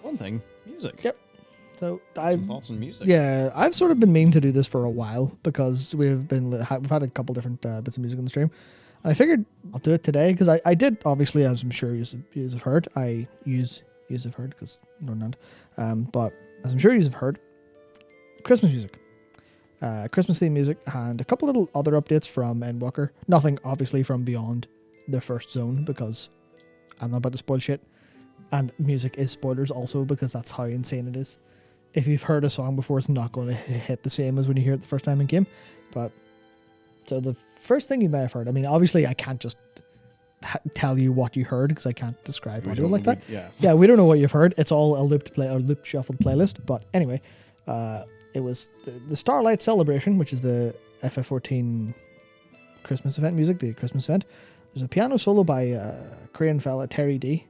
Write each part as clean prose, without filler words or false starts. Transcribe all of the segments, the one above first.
one thing, music. Yep. So Some thoughts on music. Yeah, I've sort of been meaning to do this for a while because we've had a couple different bits of music on the stream, and I figured I'll do it today because I did, obviously, as I'm sure you have heard, I use have heard because Northern Ireland, but as I'm sure you have heard, Christmas music, Christmas theme music, and a couple little other updates from Endwalker. Nothing obviously from beyond the first zone because I'm not about to spoil shit, and music is spoilers also because that's how insane it is. If you've heard a song before, it's not going to hit the same as when you hear it the first time in game. But so the first thing you may have heard, I mean, obviously I can't just tell you what you heard because I can't describe audio like that. Yeah, we don't know what you've heard. It's all a looped shuffled playlist. But anyway, it was the Starlight Celebration, which is the FF14 Christmas event music, the Christmas event. There's a piano solo by Korean fella Terry D.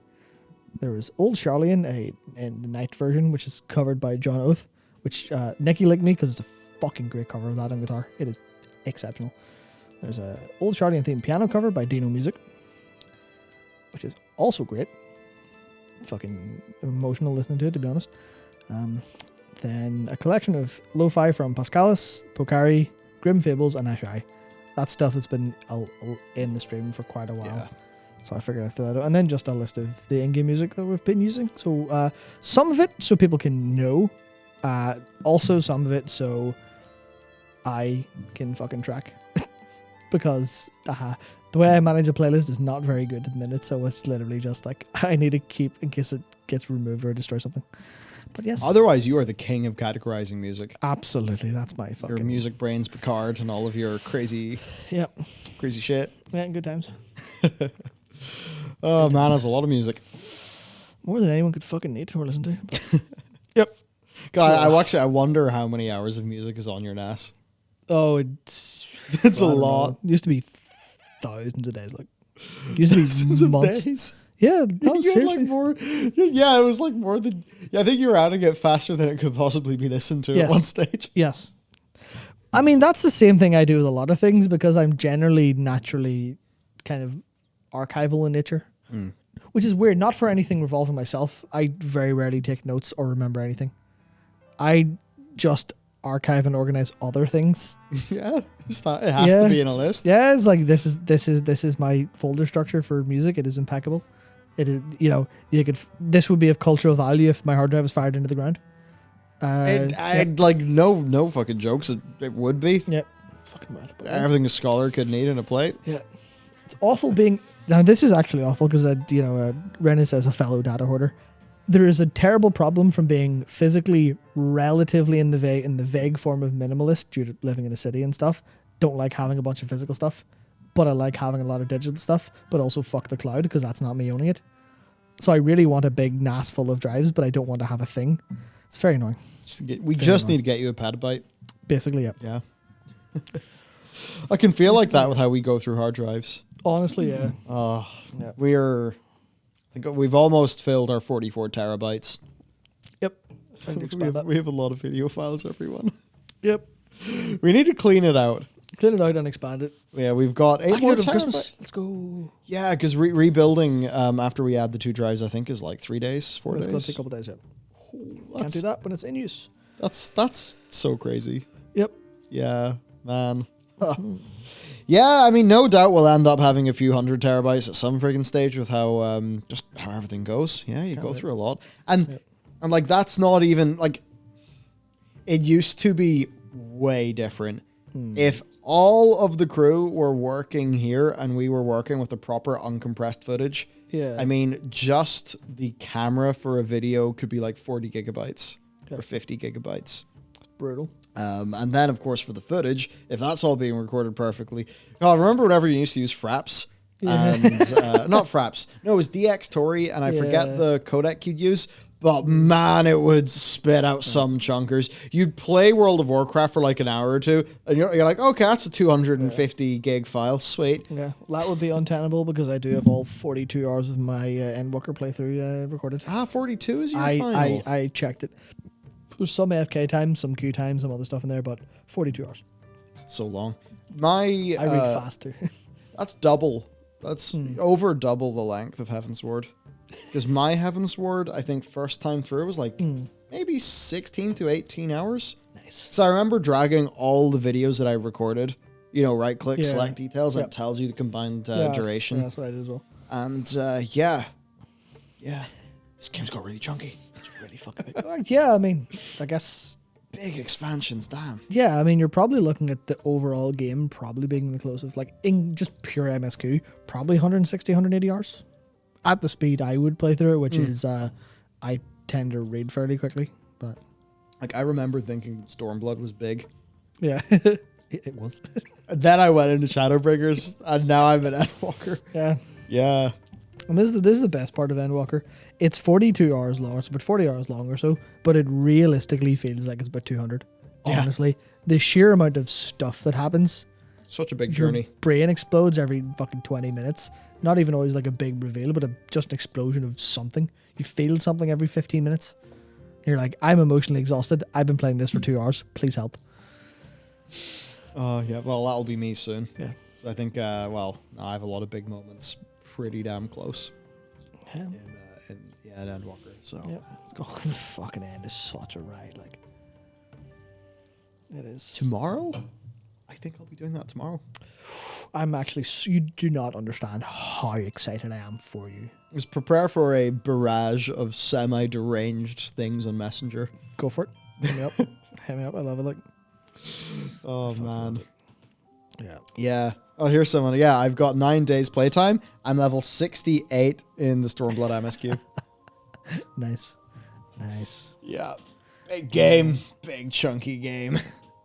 There was Old Charlene in the night version, which is covered by John Oath, which Nicky linked me because it's a fucking great cover of that on guitar. It is exceptional. There's a Old Charlene theme piano cover by Dino Music, which is also great. Fucking emotional listening to it, to be honest. Then a collection of lo-fi from Pascalis, Pokari, Grim Fables, and Ashai. That's stuff that's been in the stream for quite a while. Yeah. So I figured I'd throw that out. And then just a list of the in-game music that we've been using. So some of it so people can know. Also some of it so I can fucking track. Because the way I manage a playlist is not very good at the minute. So it's literally just like I need to keep in case it gets removed or destroy something. But yes. Otherwise, you are the king of categorizing music. Absolutely. That's my fucking... Your music brains Picard and all of your crazy shit. Yeah, good times. Oh, man, there's a lot of music. More than anyone could fucking need or listen to. But yep. God, I wonder how many hours of music is on your NAS. Oh, it's a lot. It used to be thousands of days. Like, it used to be Thousands months. of days. Yeah, no, you had like more. Yeah, it was like more than. Yeah, I think you were adding it faster than it could possibly be listened to at one stage. Yes. I mean, that's the same thing I do with a lot of things because I'm generally naturally kind of archival in nature, which is weird. Not for anything revolving myself. I very rarely take notes or remember anything. I just archive and organize other things. Yeah, it has to be in a list. Yeah, it's like this is my folder structure for music. It is impeccable. It is, this would be of cultural value if my hard drive was fired into the ground. I'd like no fucking jokes. It would be. Yeah, fucking wild. Everything a scholar could need in a plate. Yeah, it's awful being. Now this is actually awful because Ren says a fellow data hoarder. There is a terrible problem from being physically relatively in the vague form of minimalist due to living in a city and stuff. Don't like having a bunch of physical stuff, but I like having a lot of digital stuff, but also fuck the cloud because that's not me owning it. So I really want a big NAS full of drives, but I don't want to have a thing. It's very annoying. We just need to get you a petabyte. Basically, yeah. Yeah. I can feel like that with how we go through hard drives. Honestly, yeah. I think we've almost filled our 44 terabytes. Yep. I need to expand that. We have a lot of video files, everyone. Yep. We need to clean it out. Clean it out and expand it. Yeah, we've got 8 more terabytes. Christmas. Let's go. Yeah, because rebuilding after we add the 2 drives, I think, is like 3 days, 4 days. It's going to take a couple days, yet. Can't do that when it's in use. That's so crazy. Yep. Yeah, man. Yeah, I mean, no doubt we'll end up having a few hundred terabytes at some friggin' stage with how just how everything goes. Yeah, you go through a lot. And like that's not even like it used to be way different. If all of the crew were working here and we were working with the proper uncompressed footage, I mean, just the camera for a video could be like 40 gigabytes or 50 gigabytes. Brutal. And then, of course, for the footage, if that's all being recorded perfectly. God, remember whenever you used to use Fraps? And, not Fraps. No, it was DX Tori, and I forget the codec you'd use. But, man, it would spit out some chunkers. You'd play World of Warcraft for like an hour or two, and you're like, okay, that's a 250 gig file. Sweet. Yeah, that would be untenable because I do have all 42 hours of my Endwalker playthrough recorded. 42 is your final? I checked it. There's some AFK time, some queue time, some other stuff in there, but 42 hours. That's so long. I read fast too. That's double. That's over double the length of Heaven's Word. Because my Heaven's Ward, I think first time through was like maybe 16 to 18 hours. Nice. So I remember dragging all the videos that I recorded, right click, Yeah. select details, and Yep. it tells you the combined Yeah, duration. that's what I did as well. And yeah. This game's got really chunky. It's really fucking big. Yeah, I mean, I guess. Big expansions, damn. Yeah, I mean, you're probably looking at the overall game probably being the closest, like in just pure MSQ, probably 160, 180 hours at the speed I would play through it, which is I tend to read fairly quickly, but Like, I remember thinking Stormblood was big. yeah, it was. And then I went into Shadowbringers, and now I'm an Endwalker. Yeah. Yeah. And this is the best part of Endwalker. It's 42 hours long. It's about 40 hours long or so, but it realistically feels like it's about 200. Yeah. Honestly, the sheer amount of stuff that happens, Such a big your journey. brain explodes every fucking 20 minutes. Not even always like a big reveal, but just an explosion of something. You feel something every 15 minutes. You're like, I'm emotionally exhausted. I've been playing this for 2 hours. Please help. Oh, yeah. Well, that'll be me soon. Yeah. So I think, I have a lot of big moments pretty damn close Yeah. in Endwalker. So Yeah. Let's go. The fucking end is such a ride. Like, it is. tomorrow, I think I'll be doing that tomorrow. I'm actually, you do not understand how excited I am for you. Just prepare for a barrage of semi-deranged things on Messenger. Go for it. Hit me up. Hit me up. I love it. Like, Oh, man. yeah. Yeah. Oh, here's someone. Yeah, I've got 9 days playtime. I'm level 68 in the Stormblood MSQ. Nice. Nice. Yeah. Big game. Big chunky game.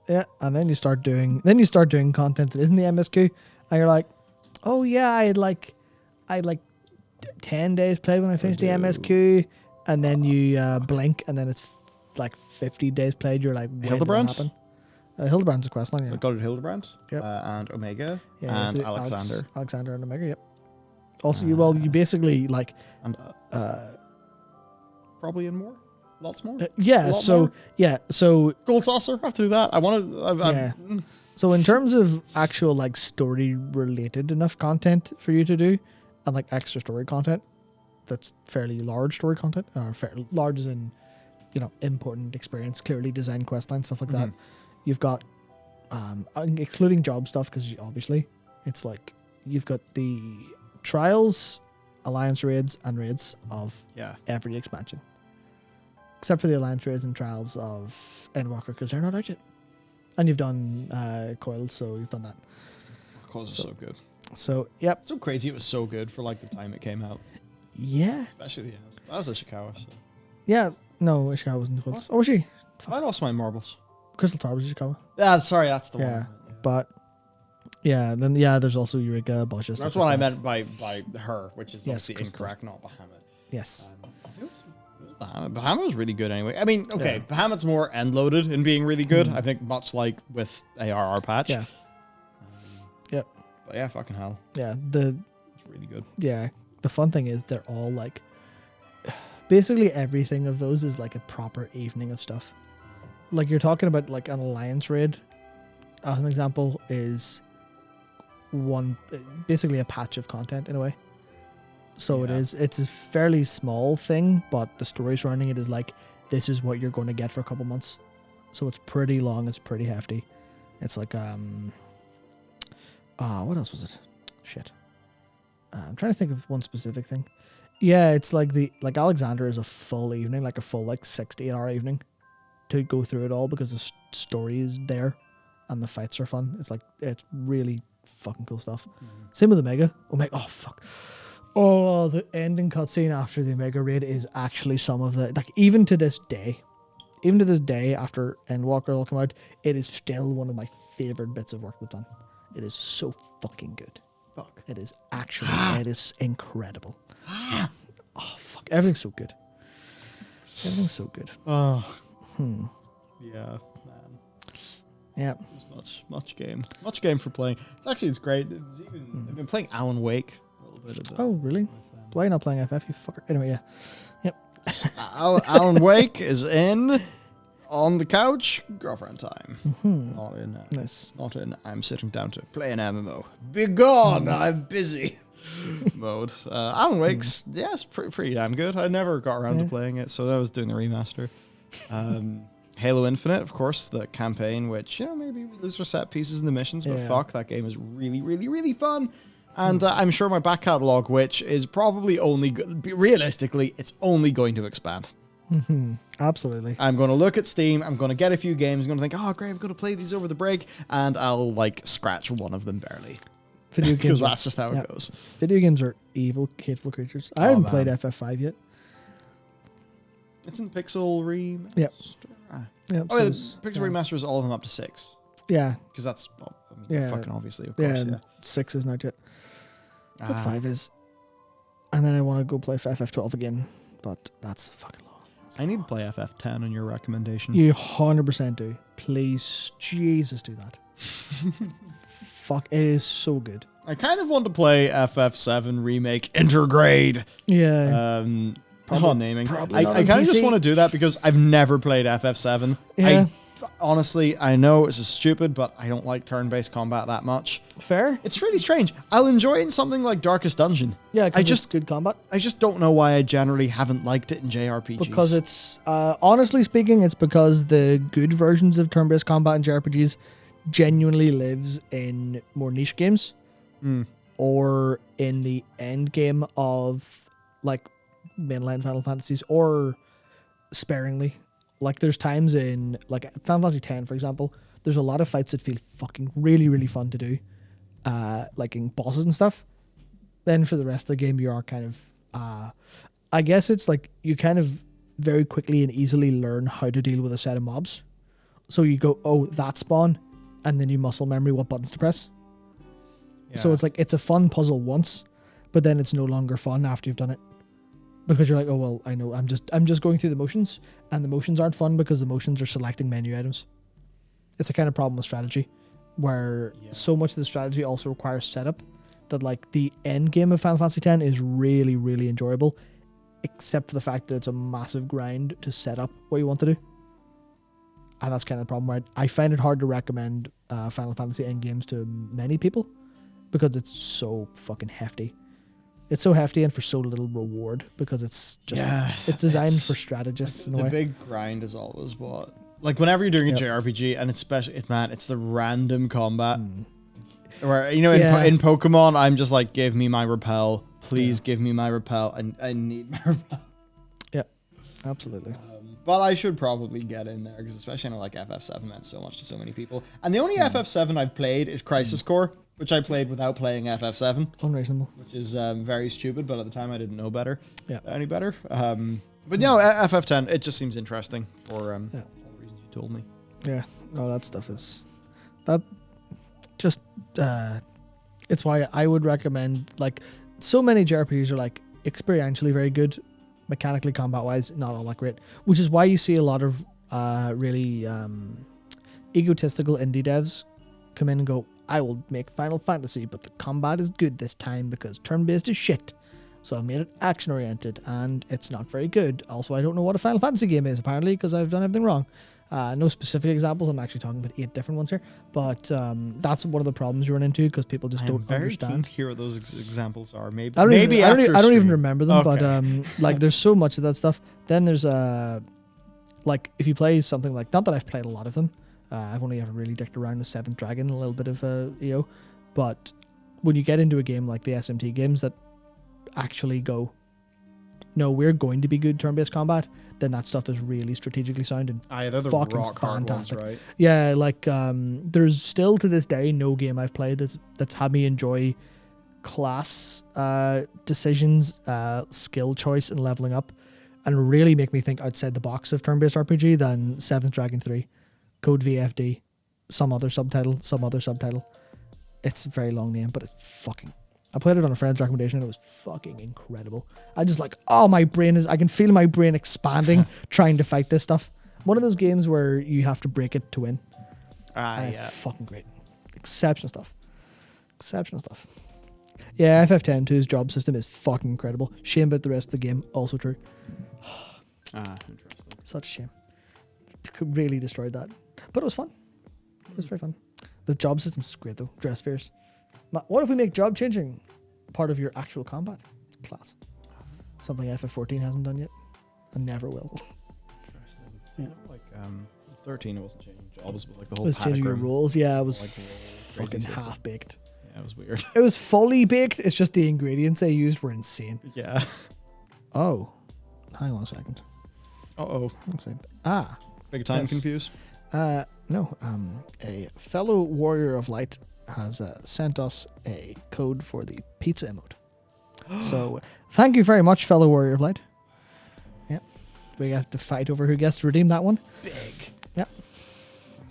Yeah. And then you start doing content that isn't the MSQ, and you're like, oh yeah, I had like 10 days played when I finished the MSQ, and then you blink, and then it's like 50 days played. You're like, when did that Hildebrand? happen? Hildebrand's a quest line, yeah. I got it Hildebrand. Yep. And Omega. Yeah, and it's the Alexander. Alexander and Omega, yep. Also, you basically like, And probably in more. Lots more. yeah. A lot So more? yeah, so Gold Saucer. I have to do that. I want to. Yeah. So in terms of actual like story related enough content for you to do, and like extra story content, that's fairly large story content, or large as in, important experience, clearly designed questline, stuff like that. You've got, excluding job stuff, because obviously it's like you've got the trials, alliance raids, and raids of every expansion, except for the alliance raids and trials of Endwalker, because they're not out yet. And you've done Coil, so you've done that. Coils is so good. So, yep. So crazy. It was so good for like the time it came out. Yeah. Especially that was Ishikawa. So. Yeah. No, Ishikawa wasn't Coils. Oh, was she? I lost my marbles. Crystal Tower was Ishikawa. Yeah, sorry, that's the Yeah. one. But, yeah, then, there's also Eureka, Bosches. That's what I meant by her, which is Yes, obviously Crystal. incorrect, not Bahamut. Yes. Bahamut was really good anyway. I mean, okay, Bahamut's more end loaded in being really good. I think much like with ARR patch. Yeah. Yep. But yeah, fucking hell, Yeah. it's really good. Yeah. The fun thing is they're all like, basically everything of those is like a proper evening of stuff. Like you're talking about like an alliance raid, as an example, is basically a patch of content in a way. So it's a fairly small thing, but the story surrounding it is like, this is what you're going to get for a couple months. So it's pretty long, it's pretty hefty. It's like, what else was it? Shit. I'm trying to think of one specific thing. Yeah, it's like Alexander is a full evening, like a full 6 to 8 hour evening to go through it all, because the story is there and the fights are fun. It's really fucking cool stuff. Same with Omega. Oh fuck. Oh, the ending cutscene after the Omega raid is actually some of the, like, even to this day after Endwalker will come out, it is still one of my favorite bits of work they've done. It is so fucking good. Fuck. It is actually, it is incredible. Oh, fuck. Everything's so good. Everything's so good. Oh. Yeah, man. Yeah. It's much game for playing. It's great. I've been playing Alan Wake a little bit of it. Oh, really? Why are you not playing FF, you fucker? Anyway, yeah. Yep. Alan Wake is in on the couch, girlfriend time. Not in. Nice. Not in. I'm sitting down to play an MMO. Be gone. I'm busy. mode. Alan Wake's, it's pretty damn good. I never got around to playing it, so I was doing the remaster. Halo Infinite, of course, the campaign, which, maybe we lose our set pieces in the missions, but fuck, that game is really, really, really fun. And I'm sure my back catalog, which is probably only, realistically, it's only going to expand. Mm-hmm. Absolutely. I'm going to look at Steam, I'm going to get a few games, I'm going to think, oh, great, I'm going to play these over the break, and I'll, scratch one of them barely. Video games. Because that's just how it goes. Video games are evil, hateful creatures. I haven't played FF5 yet. It's in Pixel Remaster. Yep. Yep. Oh, yeah, the Pixel Remaster is all of them up to 6. Yeah. Because that's, fucking obviously, of course. Yeah, 6 is not yet. But 5 is. And then I want to go play FF12 again, but that's fucking long. I need to play FF10 on your recommendation. You 100% do. Please, Jesus, do that. Fuck, it is so good. I kind of want to play FF7 Remake Intergrade. Yeah. Naming. I kind of just want to do that because I've never played FF7. Yeah. Honestly, I know it's stupid, but I don't like turn-based combat that much. Fair. It's really strange. I'll enjoy it in something like Darkest Dungeon. Yeah, because it's good combat. I just don't know why I generally haven't liked it in JRPGs. Because it's, honestly speaking, it's because the good versions of turn-based combat in JRPGs genuinely lives in more niche games or in the end game of, mainline Final Fantasies, or sparingly. There's times in, Final Fantasy X, for example, there's a lot of fights that feel fucking really, really fun to do, in bosses and stuff. Then for the rest of the game, you are kind of, I guess it's you kind of very quickly and easily learn how to deal with a set of mobs. So you go, oh, that spawn, and then you muscle memory what buttons to press. Yeah. So it's it's a fun puzzle once, but then it's no longer fun after you've done it. Because you're oh, well, I know, I'm just going through the motions, and the motions aren't fun because the motions are selecting menu items. It's a kind of problem with strategy, where so much of the strategy also requires setup that the end game of Final Fantasy X is really, really enjoyable, except for the fact that it's a massive grind to set up what you want to do. And that's kind of the problem where I find it hard to recommend Final Fantasy end games to many people because it's so fucking hefty. It's so hefty and for so little reward because it's just it's designed for strategists in a way. The big grind is always what, whenever you're doing a JRPG, and especially it's the random combat where in Pokemon I'm just give me my repel, please give me my repel, I need my repel. Yeah, absolutely. But I should probably get in there because especially I know FF7 meant so much to so many people, and the only FF7 I've played is Crisis Core, which I played without playing FF7. Unreasonable. Which is very stupid, but at the time I didn't know better. Yeah. Any better. But no, FF10, it just seems interesting for all the reasons you told me. Yeah. No, that stuff is... That just... it's why I would recommend... so many JRPGs are experientially very good, mechanically, combat-wise, not all that great. Which is why you see a lot of really egotistical indie devs come in and go, I will make Final Fantasy, but the combat is good this time because turn-based is shit. So I've made it action-oriented, and it's not very good. Also, I don't know what a Final Fantasy game is, apparently, because I've done everything wrong. No specific examples. I'm actually talking about 8 different ones here. But that's one of the problems you run into, because people just don't understand. I'm very keen to hear what those examples are. Maybe I don't even remember them, okay. But there's so much of that stuff. Then there's if you play something not that I've played a lot of them, I've only ever really dicked around with 7th Dragon, a little bit of EO. But when you get into a game like the SMT games that actually go, no, we're going to be good turn-based combat, then that stuff is really strategically sound and they're the fucking rock fantastic. Hard ones, right? Yeah, there's still to this day no game I've played that's had me enjoy class decisions, skill choice, and leveling up, and really make me think outside the box of turn-based RPG than 7th Dragon 3. Code VFD, some other subtitle. It's a very long name, but it's fucking... I played it on a friend's recommendation and it was fucking incredible. I just my brain I can feel my brain expanding trying to fight this stuff. One of those games where you have to break it to win. And it's fucking great. Exceptional stuff. Yeah, FF10-2's job system is fucking incredible. Shame about the rest of the game, also true. Interesting. Such a shame. Could really destroyed that. But it was fun. It was very fun. The job system's great though. Dress fairs. What if we make job changing part of your actual combat. Class. Something FF14 hasn't done yet, and never will. Interesting. Yeah. Like 13, it wasn't changing jobs, but like the It whole was changing your pentagram, rules. Yeah, it was like, crazy fucking system. half baked. Yeah, it was weird. It was fully baked. It's just the ingredients they used were insane. Yeah. Oh, hang on a second. Uh-oh. Hang on a second. Ah, Big time Yes. confused. no. A fellow warrior of light has sent us a code for the pizza emote. So, thank you very much, fellow warrior of light. Yeah, we have to fight over who gets to redeem that one. Big. Yep.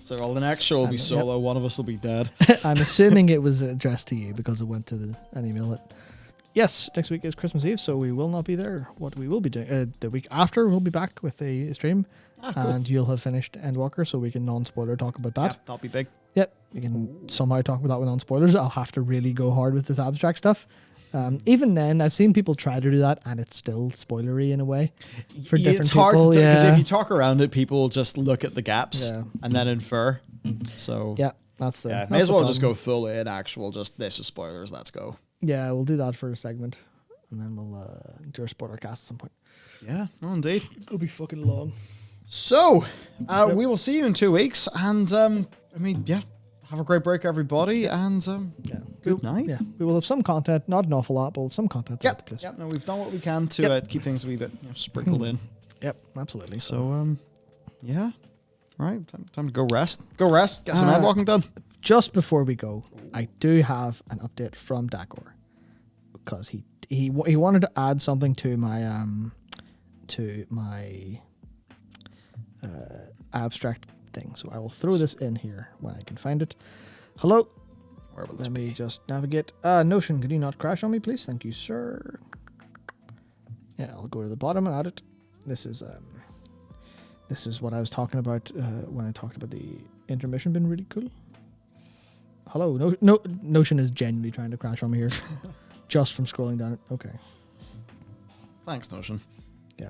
So well, the next show will be Yep. solo. One of us will be dead. I'm assuming it was addressed to you because it went to an email that. Yes, next week is Christmas Eve, so we will not be there. What we will be doing the week after, we'll be back with a stream, Cool. and you'll have finished Endwalker, so we can non-spoiler talk about that. Yeah, that'll be big. Yep, we can somehow talk about that with non-spoilers. I'll have to really go hard with this abstract stuff. Even then, I've seen people try to do that, and it's still spoilery in a way for different it's hard people. because Yeah, if you talk around it, people just look at the gaps Yeah. and then infer. So yeah, that's the. yeah, that's may as the well just problem. go full in actual. Just this is spoilers. Let's go. Yeah, we'll do that for a segment, and then we'll do our spoiler cast at some point. Yeah, no, indeed. It'll be fucking long. So we will see you in 2 weeks, and I mean, yeah, have a great break, everybody, and Yeah. good night. Yeah, we will have some content, not an awful lot, but we'll have some content throughout the place. Yep. No, we've done what we can to keep things a wee bit sprinkled in. Yep, absolutely. So yeah, all right, time to go rest. Go rest. Get some head walking done. Just before we go, I do have an update from Dagor because he wanted to add something to my abstract thing. So I will throw this in here when I can find it. Hello. Where will this Let me be? just navigate. Notion, could you not crash on me, please? Thank you, sir. Yeah, I'll go to the bottom and add it. This is what I was talking about when I talked about the intermission being really cool. Hello, Notion is genuinely trying to crash on me here, just from scrolling down it. Okay. Thanks, Notion. Yeah.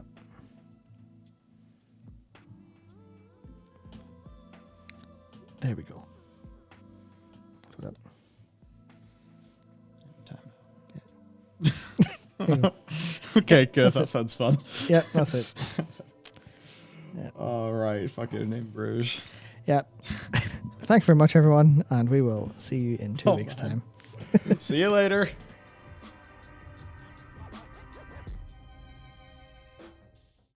There we go. Throw that. Okay, good. That's That it. sounds fun. Yeah, that's it. All right, fucking name Bruges. Yeah. Thank you very much, everyone, and we will see you in 2 Oh, weeks' man. time. See you later.